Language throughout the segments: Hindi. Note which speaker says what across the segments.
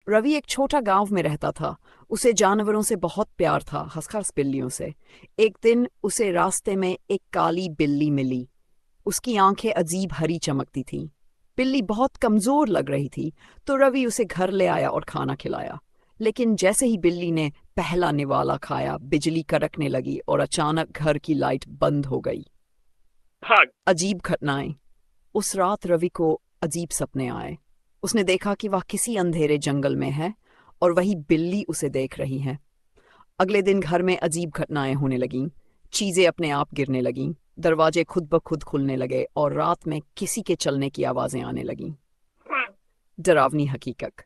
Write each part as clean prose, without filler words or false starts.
Speaker 1: रवि एक छोटा गांव में रहता था। उसे जानवरों से बहुत प्यार था, खासकर बिल्लियों से। एक दिन उसे रास्ते में एक काली बिल्ली मिली। उसकी आंखें अजीब हरी चमकती थीं। बिल्ली बहुत कमजोर लग रही थी, तो रवि उसे घर ले आया और खाना खिलाया। लेकिन जैसे ही बिल्ली ने पहला निवाला खाया, बिजली कड़कने लगी और अचानक घर की लाइट बंद हो गई।
Speaker 2: भाग।
Speaker 1: अजीब घटनाएं। उस रात रवि को अजीब सपने आए। उसने देखा कि वह किसी अंधेरे जंगल में है और वही बिल्ली उसे देख रही है। अगले दिन घर में अजीब घटनाएं होने लगीं। चीजें अपने आप गिरने लगीं, दरवाजे खुद ब खुद खुलने लगे और रात में किसी के चलने की आवाजें आने लगीं। डरावनी हकीकत।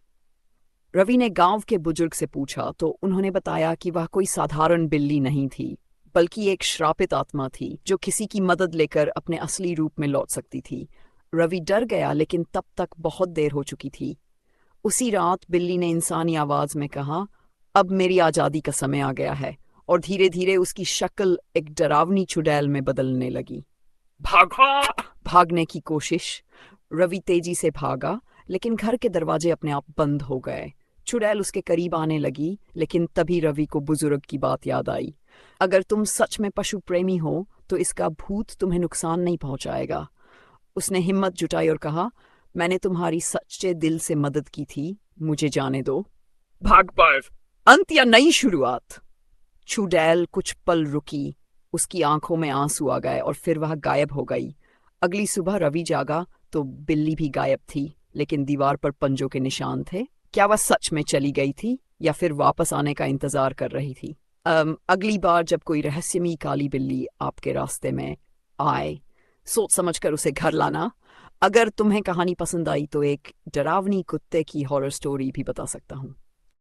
Speaker 1: रवि ने गांव के बुजुर्ग से पूछा तो उन्होंने बताया कि वह कोई साधारण बिल्ली नहीं थी, बल्कि एक श्रापित आत्मा थी जो किसी की मदद लेकर अपने असली रूप में लौट सकती थी। रवि डर गया, लेकिन तब तक बहुत देर हो चुकी थी। उसी रात बिल्ली ने इंसानी आवाज में कहा, अब मेरी आजादी का समय आ गया है, और धीरे धीरे उसकी शक्ल एक डरावनी चुड़ैल में बदलने लगी।
Speaker 2: भागो।
Speaker 1: भागने की कोशिश। रवि तेजी से भागा, लेकिन घर के दरवाजे अपने आप बंद हो गए। चुड़ैल उसके करीब आने लगी, लेकिन तभी रवि को बुजुर्ग की बात याद आई। अगर तुम सच में पशु प्रेमी हो तो इसका भूत तुम्हें नुकसान नहीं पहुंचाएगा। उसने हिम्मत जुटाई और कहा, मैंने तुम्हारी सच्चे दिल से मदद की थी, मुझे जाने दो।
Speaker 2: भाग पर।
Speaker 1: अंत या नई शुरुआत। चुड़ैल कुछ पल रुकी, उसकी आंखों में आंसू आ गए और फिर वह गायब हो गई। अगली सुबह रवि जागा तो बिल्ली भी गायब थी, लेकिन दीवार पर पंजों के निशान थे। क्या वह सच में चली गई थी या फिर वापस आने का इंतजार कर रही थी? अगली बार जब कोई रहस्यमयी काली बिल्ली आपके रास्ते में आए, सोच समझकर उसे घर लाना। अगर तुम्हें कहानी पसंद आई तो एक डरावनी कुत्ते की हॉरर स्टोरी भी बता सकता हूँ।